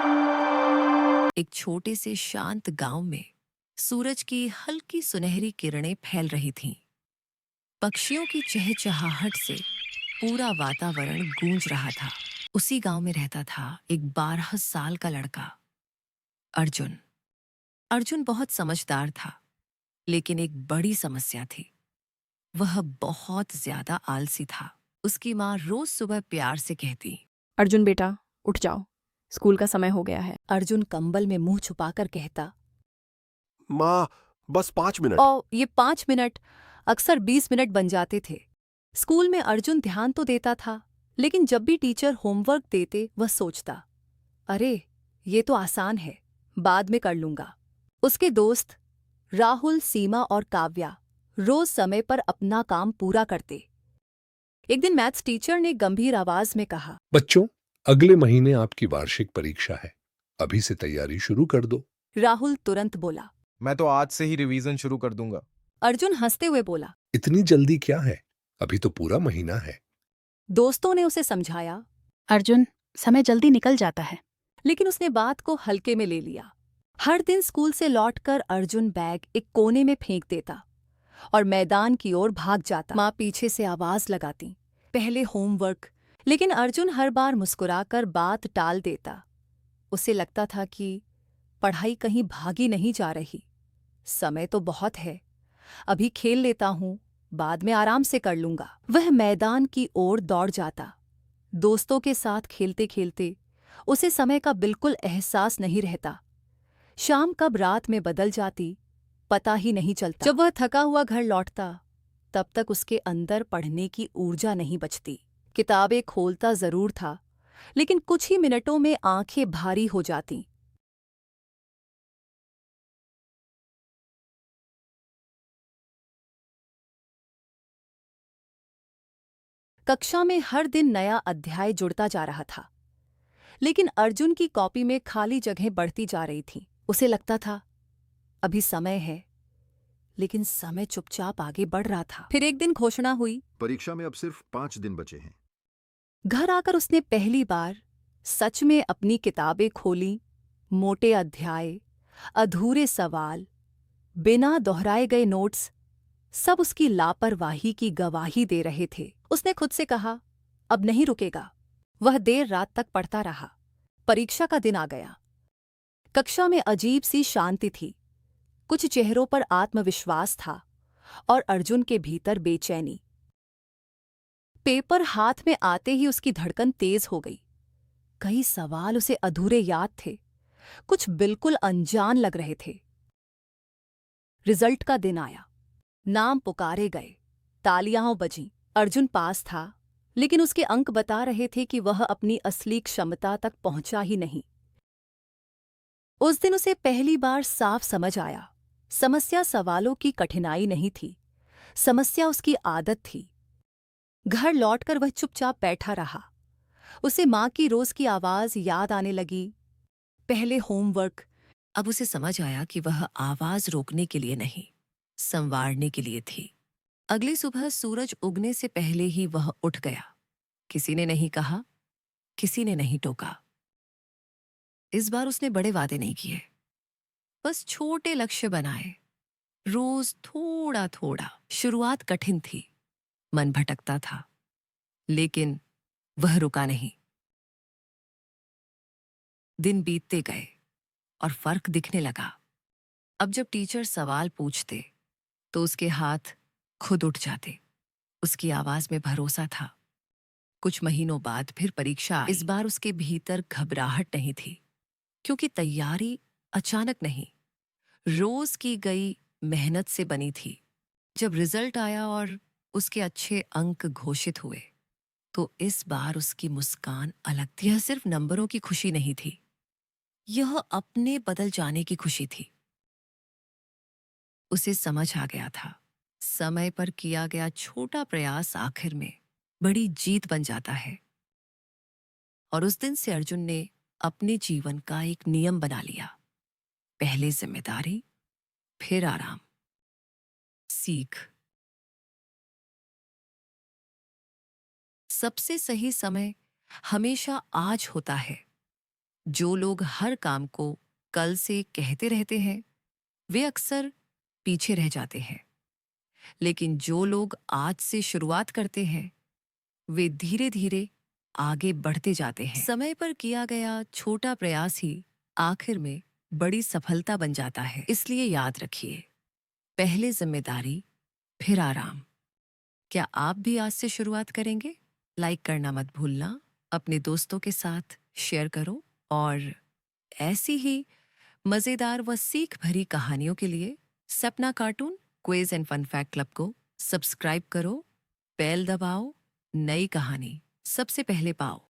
एक छोटे से शांत गांव में सूरज की हल्की सुनहरी किरणें फैल रही थीं। पक्षियों की चहचहाहट से पूरा वातावरण गूंज रहा था। उसी गांव में रहता था एक 12 साल का लड़का, अर्जुन। अर्जुन बहुत समझदार था, लेकिन एक बड़ी समस्या थी। वह बहुत ज्यादा आलसी था। उसकी माँ रोज सुबह प्यार से कहती, अर्जुन बेटा, उठ जाओ, स्कूल का समय हो गया है। अर्जुन कंबल में मुंह छुपाकर कहता, माँ, बस 5 मिनट। और ये 5 मिनट अक्सर 20 मिनट बन जाते थे। स्कूल में अर्जुन ध्यान तो देता था, लेकिन जब भी टीचर होमवर्क देते वह सोचता, अरे ये तो आसान है, बाद में कर लूंगा। उसके दोस्त राहुल, सीमा और काव्या रोज समय पर अपना काम पूरा करते। एक दिन मैथ्स टीचर ने गंभीर आवाज में कहा, बच्चों, अगले महीने आपकी वार्षिक परीक्षा है। अभी से तैयारी शुरू कर दो। राहुल तुरंत बोला। मैं तो आज से ही रिवीजन शुरू कर दूंगा। अर्जुन हंसते हुए बोला। इतनी जल्दी क्या है? अभी तो पूरा महीना है। दोस्तों ने उसे समझाया, अर्जुन, समय जल्दी निकल जाता है। लेकिन उसने बात को हल्के में ले लिया। हर दिन स्कूल से लौटकर अर्जुन बैग एक कोने में फेंक देता और मैदान की ओर भाग जाता। माँ पीछे से आवाज लगाती, पहले होमवर्क। लेकिन अर्जुन हर बार मुस्कुराकर बात टाल देता। उसे लगता था कि पढ़ाई कहीं भागी नहीं जा रही। समय तो बहुत है, अभी खेल लेता हूं, बाद में आराम से कर लूंगा। वह मैदान की ओर दौड़ जाता। दोस्तों के साथ खेलते खेलते उसे समय का बिल्कुल एहसास नहीं रहता। शाम कब रात में बदल जाती, पता ही नहीं चलता। जब वह थका हुआ घर लौटता, तब तक उसके अंदर पढ़ने की ऊर्जा नहीं बचती। किताबें खोलता जरूर था, लेकिन कुछ ही मिनटों में आंखें भारी हो जातीं। कक्षा में हर दिन नया अध्याय जुड़ता जा रहा था, लेकिन अर्जुन की कॉपी में खाली जगह बढ़ती जा रही थी। उसे लगता था, अभी समय है, लेकिन समय चुपचाप आगे बढ़ रहा था। फिर एक दिन घोषणा हुई। परीक्षा में अब सिर्फ 5 दिन बचे हैं। घर आकर उसने पहली बार सच में अपनी किताबें खोली। मोटे अध्याय, अधूरे सवाल, बिना दोहराए गए नोट्स, सब उसकी लापरवाही की गवाही दे रहे थे। उसने खुद से कहा, अब नहीं रुकेगा। वह देर रात तक पढ़ता रहा। परीक्षा का दिन आ गया। कक्षा में अजीब सी शांति थी। कुछ चेहरों पर आत्मविश्वास था और अर्जुन के भीतर बेचैनी। पेपर हाथ में आते ही उसकी धड़कन तेज हो गई। कई सवाल उसे अधूरे याद थे, कुछ बिल्कुल अनजान लग रहे थे। रिजल्ट का दिन आया। नाम पुकारे गए, तालियां बजीं। अर्जुन पास था, लेकिन उसके अंक बता रहे थे कि वह अपनी असली क्षमता तक पहुंचा ही नहीं। उस दिन उसे पहली बार साफ समझ आया, समस्या सवालों की कठिनाई नहीं थी, समस्या उसकी आदत थी। घर लौटकर वह चुपचाप बैठा रहा। उसे माँ की रोज की आवाज याद आने लगी, पहले होमवर्क। अब उसे समझ आया कि वह आवाज रोकने के लिए नहीं, संवारने के लिए थी। अगली सुबह सूरज उगने से पहले ही वह उठ गया। किसी ने नहीं कहा, किसी ने नहीं टोका। इस बार उसने बड़े वादे नहीं किए, बस छोटे लक्ष्य बनाए, रोज थोड़ा थोड़ा। शुरुआत कठिन थी, मन भटकता था, लेकिन वह रुका नहीं। दिन बीतते गए और फर्क दिखने लगा। अब जब टीचर सवाल पूछते तो उसके हाथ खुद उठ जाते। उसकी आवाज में भरोसा था। कुछ महीनों बाद फिर परीक्षा आई। इस बार उसके भीतर घबराहट नहीं थी, क्योंकि तैयारी अचानक नहीं, रोज की गई मेहनत से बनी थी। जब रिजल्ट आया और उसके अच्छे अंक घोषित हुए, तो इस बार उसकी मुस्कान अलग थी। यह सिर्फ नंबरों की खुशी नहीं थी, यह अपने बदल जाने की खुशी थी। उसे समझ आ गया था, समय पर किया गया छोटा प्रयास आखिर में बड़ी जीत बन जाता है। और उस दिन से अर्जुन ने अपने जीवन का एक नियम बना लिया, पहले जिम्मेदारी, फिर आराम, सीख। सबसे सही समय हमेशा आज होता है, जो लोग हर काम को कल से कहते रहते हैं वे अक्सर पीछे रह जाते हैं, लेकिन जो लोग आज से शुरुआत करते हैं वे धीरे धीरे आगे बढ़ते जाते हैं। समय पर किया गया छोटा प्रयास ही आखिर में बड़ी सफलता बन जाता है। इसलिए याद रखिए, पहले जिम्मेदारी फिर आराम। क्या आप भी आज से शुरुआत करेंगे? लाइक करना मत भूलना, अपने दोस्तों के साथ शेयर करो और ऐसी ही मजेदार व सीख भरी कहानियों के लिए Sapna cartoon quiz and fun fact club को सब्सक्राइब करो, बेल दबाओ, नई कहानी सबसे पहले पाओ।